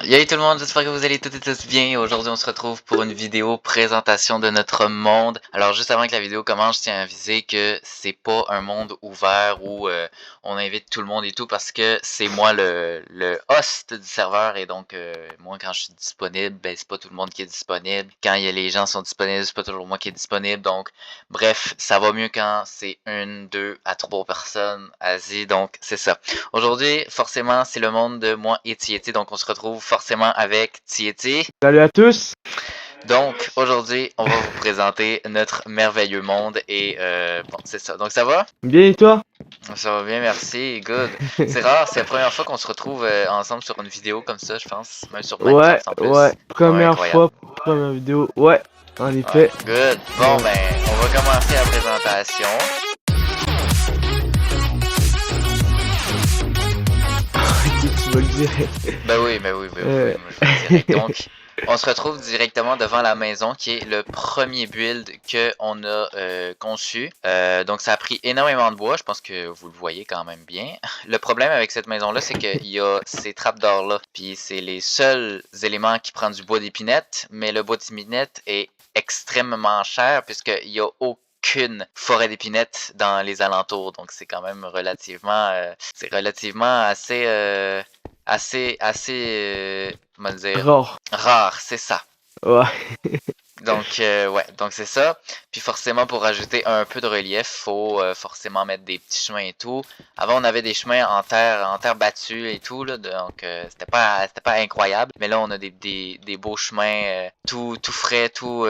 Yay tout le monde, j'espère que vous allez toutes et tous bien. Aujourd'hui, on se retrouve pour une vidéo présentation de notre monde. Alors, juste avant que la vidéo commence, je tiens à aviser que c'est pas un monde ouvert où on invite tout le monde et tout parce que c'est moi le host du serveur et donc moi, quand je suis disponible, ben c'est pas tout le monde qui est disponible. Quand les gens sont disponibles, c'est pas toujours moi qui est disponible. Donc, bref, ça va mieux quand c'est une, deux à trois personnes. Vas-y, donc c'est ça. Aujourd'hui, forcément, c'est le monde de moi et Tieti, donc on se retrouve forcément avec Tieti. Salut à tous. Donc, aujourd'hui, on va vous présenter notre merveilleux monde et bon, c'est ça. Donc, ça va? Bien et toi? Ça va bien, merci, good. C'est rare, c'est la première fois qu'on se retrouve ensemble sur une vidéo comme ça, je pense, même sur Ouais, Minecraft en ouais. plus. Ouais, Première incroyable. fois, première vidéo. Ouais, en Ouais, effet. good. Bon, Ouais. ben, on va commencer la présentation. Tu vas le dire. Ben oui, moi je vais le direct. Donc, on se retrouve directement devant la maison qui est le premier build qu'on a conçu. Donc, ça a pris énormément de bois. Je pense que vous le voyez quand même bien. Le problème avec cette maison-là, c'est qu'il y a ces trapdoors-là. Puis, c'est les seuls éléments qui prennent du bois d'épinette. Mais le bois d'épinette est extrêmement cher puisqu'il y a aucune forêt d'épinettes dans les alentours. Donc, c'est quand même relativement assez, comment dire, Rare. rare, c'est ça. Ouais. Donc, ouais, donc c'est ça. Puis forcément, pour rajouter un peu de relief, faut forcément mettre des petits chemins et tout. Avant, on avait des chemins en terre battue et tout, là, donc c'était pas incroyable. Mais là, on a des beaux chemins tout frais, tout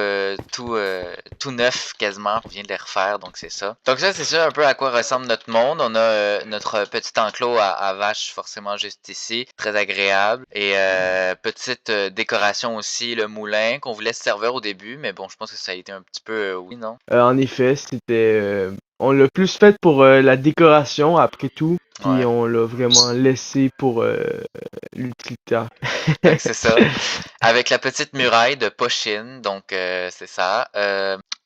neuf quasiment. On vient de les refaire, donc c'est ça. Donc ça, c'est ça un peu à quoi ressemble notre monde. On a notre petit enclos à vaches, forcément juste ici, très agréable. Et petite décoration aussi, le moulin qu'on voulait se servir au début, mais bon, je pense que ça a été un petit peu oui, non? En effet, c'était. On l'a plus fait pour la décoration après tout. Puis Ouais. on l'a vraiment laissé pour l'utilitaire. Fait que c'est ça. Avec la petite muraille de Pochine, donc c'est ça.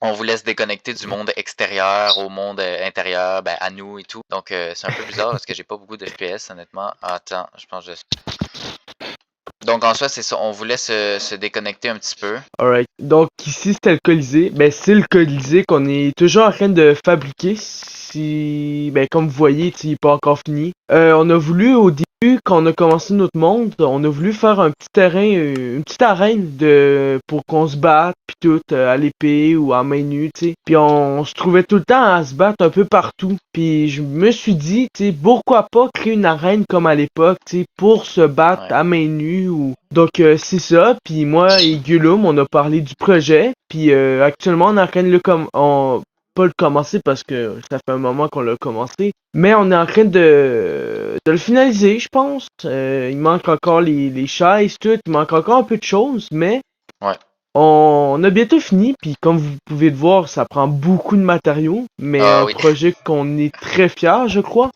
On vous laisse déconnecter du monde extérieur au monde intérieur, ben à nous et tout. Donc c'est un peu bizarre parce que j'ai pas beaucoup de FPS honnêtement. Attends, je pense que je... Donc en soi, c'est ça, on vous laisse se déconnecter un petit peu. Alright. Donc ici c'était le Colisée. Ben c'est le Colisée qu'on est toujours en train de fabriquer. Si ben comme vous voyez, il est pas encore fini. On a voulu au début, quand on a commencé notre monde, on a voulu faire un petit terrain, une petite arène pour qu'on se batte puis tout à l'épée ou à main nue, tu sais. Puis on se trouvait tout le temps à se battre un peu partout. Puis je me suis dit, tu sais, pourquoi pas créer une arène comme à l'époque, tu sais, pour se battre Ouais. à main nue ou donc c'est ça, puis moi et Guillaume, on a parlé du projet, puis actuellement on est en train de pas le commencer parce que ça fait un moment qu'on l'a commencé, mais on est en train de le finaliser, je pense. Il manque encore les chaises, tout, il manque encore un peu de choses, mais Ouais. on a bientôt fini, puis comme vous pouvez le voir, ça prend beaucoup de matériaux, mais Ah un oui. projet qu'on est très fier, je crois.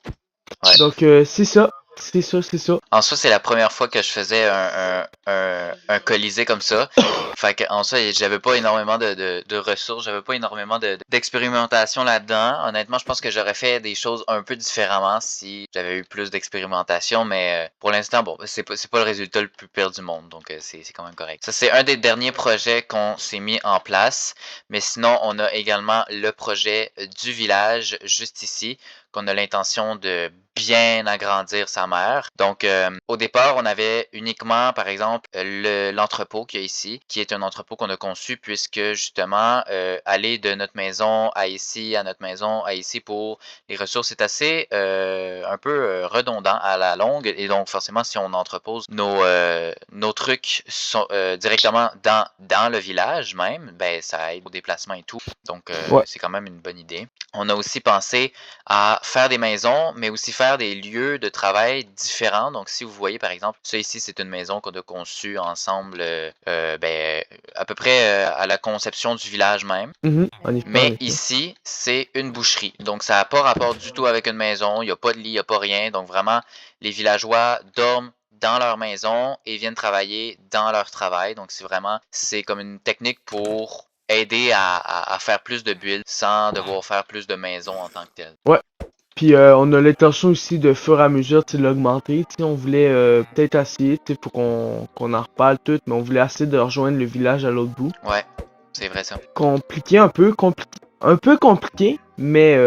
Ouais. Donc c'est ça, c'est ça. En soi, c'est la première fois que je faisais un colisée comme ça. Fait que, en soi, j'avais pas énormément de ressources, j'avais pas énormément d'expérimentation là-dedans. Honnêtement, je pense que j'aurais fait des choses un peu différemment si j'avais eu plus d'expérimentation, mais pour l'instant, bon, c'est pas le résultat le plus pire du monde, donc c'est quand même correct. Ça, c'est un des derniers projets qu'on s'est mis en place, mais sinon, on a également le projet du village juste ici, qu'on a l'intention de bien agrandir sa mère. Donc, au départ, on avait uniquement, par exemple, l'entrepôt qu'il y a ici, qui est un entrepôt qu'on a conçu puisque, justement, aller de notre maison à ici, à notre maison à ici pour les ressources est assez un peu redondant à la longue. Et donc, forcément, si on entrepose nos trucs directement dans le village même, ben, ça aide au déplacement et tout. Donc, Ouais. c'est quand même une bonne idée. On a aussi pensé à faire des maisons, mais aussi faire des lieux de travail différents. Donc, si vous voyez, par exemple, ça ici, c'est une maison qu'on a conçue ensemble, ben, à peu près à la conception du village même. En effet, en Mais effet. ici, c'est une boucherie. Donc, ça n'a pas rapport du tout avec une maison. Il n'y a pas de lit, il n'y a pas rien. Donc, vraiment, les villageois dorment dans leur maison et viennent travailler dans leur travail. Donc, c'est comme une technique pour aider à faire plus de builds sans devoir faire plus de maisons en tant que telles. Ouais. Puis on a l'intention aussi de fur et à mesure tu sais, l'augmenter. Tu sais, on voulait peut-être essayer, tu sais, faut qu'on en reparle tout, mais on voulait essayer de rejoindre le village à l'autre bout. Ouais, c'est vrai ça. Compliqué, un peu compliqué, mais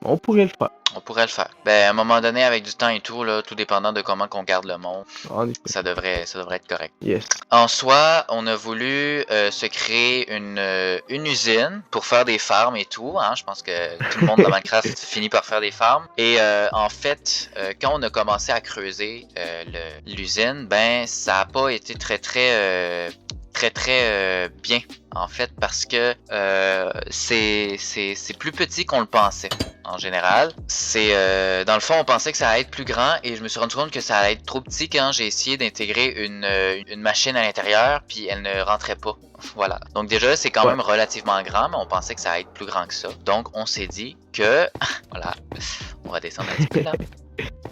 on pourrait le faire, On pourrait le faire. Ben, à un moment donné, avec du temps et tout, là, tout dépendant de comment qu'on garde le monde, en effet. ça devrait être correct. Yes. En soi, on a voulu se créer une usine pour faire des farms et tout. Hein. Je pense que tout le monde dans Minecraft finit par faire des farms. Et en fait, quand on a commencé à creuser l'usine, ben ça a pas été très bien en fait parce que c'est plus petit qu'on le pensait en général. C'est dans le fond on pensait que ça allait être plus grand et je me suis rendu compte que ça allait être trop petit quand j'ai essayé d'intégrer une machine à l'intérieur puis elle ne rentrait pas. Voilà. Donc déjà là, c'est quand même relativement grand mais on pensait que ça allait être plus grand que ça. Donc on s'est dit que voilà, on va descendre un petit peu là.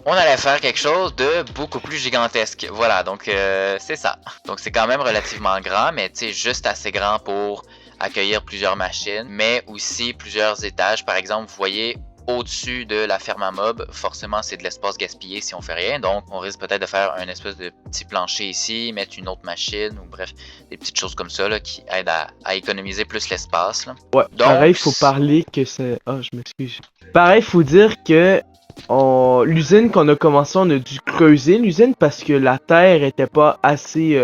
On allait faire quelque chose de beaucoup plus gigantesque. Voilà, donc c'est ça. Donc c'est quand même relativement grand, mais tu sais, juste assez grand pour accueillir plusieurs machines, mais aussi plusieurs étages. Par exemple, vous voyez, au-dessus de la ferme à mob, forcément c'est de l'espace gaspillé si on fait rien. Donc on risque peut-être de faire un espèce de petit plancher ici, mettre une autre machine, ou bref, des petites choses comme ça là, qui aident à économiser plus l'espace. Ouais, donc, pareil, faut parler que c'est... Ah, je m'excuse. Pareil, faut dire que l'usine qu'on a commencé, on a dû creuser l'usine parce que la terre était pas assez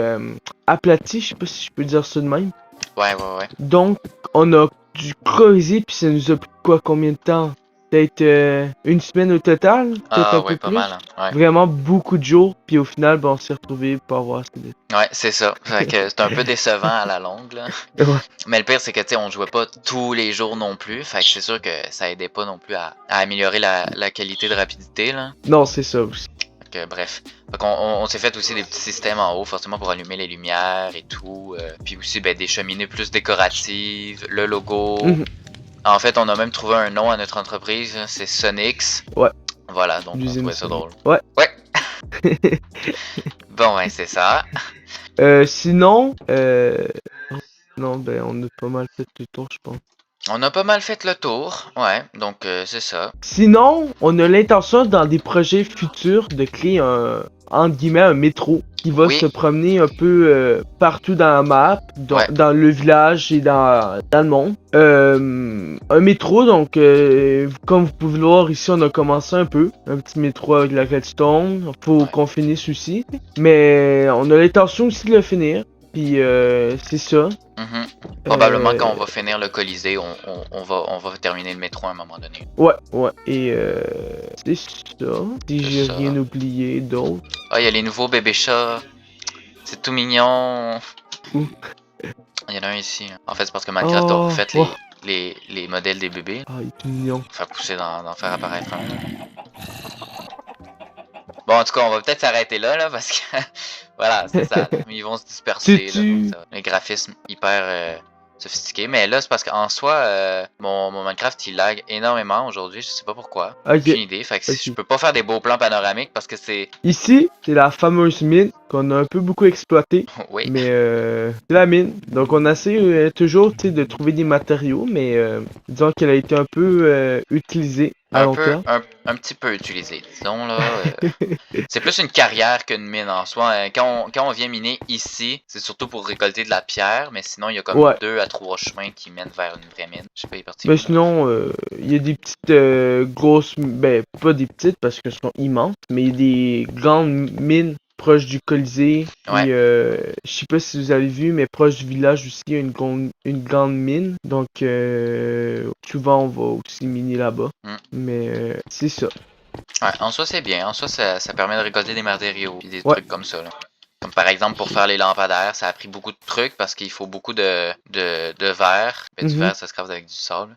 aplatie, je sais pas si je peux dire ça de même. Ouais. Donc, on a dû creuser, puis ça nous a pris quoi, combien de temps? Peut-être une semaine au total, peut-être un peu pas plus. mal. Hein. Ouais. Vraiment beaucoup de jours, puis au final, ben, on s'est retrouvés pour avoir assez de... Ouais, c'est ça. Fait que c'est un peu décevant à la longue, là. Ouais. Mais le pire, c'est que, tu sais, on jouait pas tous les jours non plus. Fait que c'est sûr que ça aidait pas non plus à améliorer la qualité de rapidité, là. Non, c'est ça aussi. Fait que, bref. Fait qu'on on s'est fait aussi des petits systèmes en haut, forcément pour allumer les lumières et tout. Puis aussi, ben, des cheminées plus décoratives, le logo. En fait, on a même trouvé un nom à notre entreprise, c'est Sonix. Ouais. Voilà, donc on trouvait ça drôle. Ouais. Bon, ouais, c'est ça. Sinon, non, ben, on a pas mal fait le tour, je pense. On a pas mal fait le tour, ouais, donc c'est ça. Sinon, on a l'intention dans des projets futurs de créer entre guillemets, un métro qui va se promener un peu partout dans la map, dans le village et dans le monde. Un métro, donc, comme vous pouvez le voir ici, on a commencé un peu. Un petit métro avec la redstone. Faut qu'on finisse aussi. Mais on a l'intention aussi de le finir. Puis c'est ça. Probablement quand on va finir le Colisée, on va terminer le métro à un moment donné. Ouais. Et c'est ça. Si j'ai rien oublié d'autre. Ah, il y a les nouveaux bébés chats. C'est tout mignon. Il y en a un ici. En fait, c'est parce que Minecraft a refait les modèles des bébés. Ah, il est tout mignon. Faire pousser d'en faire apparaître un. Bon, en tout cas, on va peut-être s'arrêter là, parce que voilà, c'est ça. Ils vont se disperser. Là, les graphismes hyper sophistiqués. Mais là, c'est parce qu'en soi, mon Minecraft il lag énormément aujourd'hui. Je sais pas pourquoi. Aucune idée. Fait que je peux pas faire des beaux plans panoramiques parce que c'est. Ici, c'est la fameuse mine qu'on a un peu beaucoup exploitée. Oui. Mais c'est la mine. Donc on essaie toujours de trouver des matériaux, mais disons qu'elle a été un peu utilisée à long terme. Un petit peu utilisée, disons là. C'est plus une carrière qu'une mine en soi. Quand on vient miner ici, c'est surtout pour récolter de la pierre, mais sinon il y a comme 2 à 3 chemins qui mènent vers une vraie mine. Je sais pas, il est parti. Mais sinon, il y a des petites grosses, ben pas des petites parce qu'elles sont immenses, mais il y a des grandes mines proches du Colisée. Puis je sais pas si vous avez vu, mais proche du village aussi, il y a une grande mine. Donc souvent on va aussi miner là-bas. Mais c'est ça. Ouais, en soi c'est bien. En soi ça permet de récolter des matériaux et des trucs comme ça là. Comme par exemple pour faire les lampadaires, ça a pris beaucoup de trucs parce qu'il faut beaucoup de verre. Ben, du verre ça se craft avec du sable.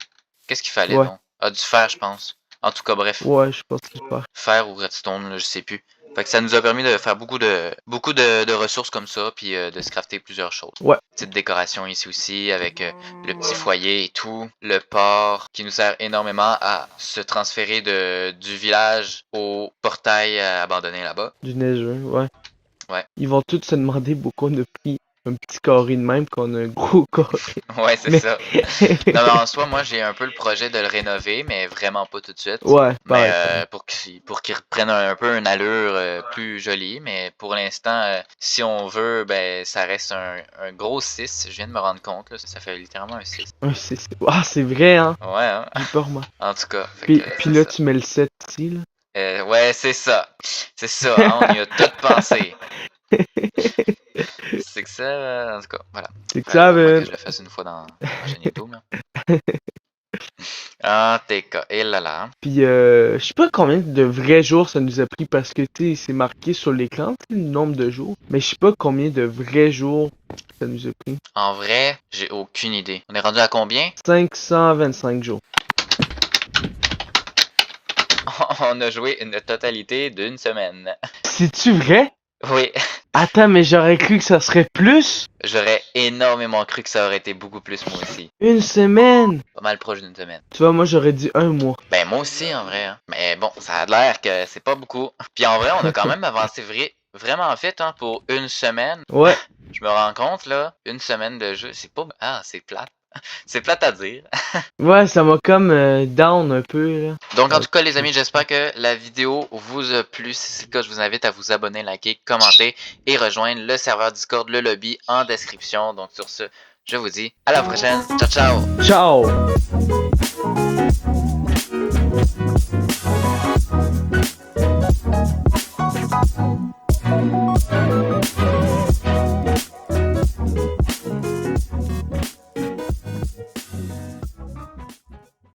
Qu'est-ce qu'il fallait non? Ah, du fer je pense. En tout cas bref. Ouais, je pense que c'est pas. Fer ou redstone, là, je sais plus. Fait que ça nous a permis de faire beaucoup de ressources comme ça, puis de se crafter plusieurs choses. Petite décoration ici aussi, avec le petit foyer et tout. Le port, qui nous sert énormément à se transférer du village au portail abandonné là-bas. Du neigeux, ouais. Ils vont tous se demander beaucoup de prix. un petit carré de même qu'on a un gros carré. Ouais, c'est Mais ça. Non, mais en soi, moi, j'ai un peu le projet de le rénover, mais vraiment pas tout de suite. ouais, Mais pareil, pareil. pour qu'il reprenne un peu une allure plus jolie. Mais pour l'instant, si on veut, ben ça reste un gros 6. Je viens de me rendre compte, là, ça fait littéralement un 6. Ah, c'est vrai, hein. Ouais, hein? J'ai pas remarqué. En tout cas, fait que Puis c'est là, ça. tu mets le 7 ici, là. Ouais, c'est ça. C'est ça, hein, on y a tout pensé. C'est que ça, en tout cas, voilà. C'est que Fallait ça, au moins que Ben. je le fasse une fois dans la chaîne YouTube, là. Ah, t'es cas. Et là là. Puis, je sais pas combien de vrais jours ça nous a pris parce que, tu sais, c'est marqué sur l'écran, tu sais, le nombre de jours. Mais je sais pas combien de vrais jours ça nous a pris. En vrai, j'ai aucune idée. On est rendu à combien? 525 jours. On a joué une totalité d'une semaine. C'est-tu vrai? Oui, Attends, mais j'aurais cru que ça serait plus. j'aurais énormément cru que ça aurait été beaucoup plus moi aussi. Une semaine. Pas mal proche d'une semaine. Tu vois, moi, j'aurais dit un mois. Ben moi aussi en vrai, hein. Mais bon, ça a l'air que c'est pas beaucoup. Puis en vrai, on a quand même avancé vraiment vite hein, pour une semaine. Ouais. Je me rends compte là, une semaine de jeu, c'est pas... Ah, c'est plate. C'est plate à dire. Ouais, ça m'a comme down un peu, là. Donc en tout cas les amis, j'espère que la vidéo vous a plu. Si c'est le cas, je vous invite à vous abonner, liker, commenter et rejoindre le serveur Discord, le lobby en description. Donc sur ce, je vous dis à la prochaine. Ciao ciao! Ciao!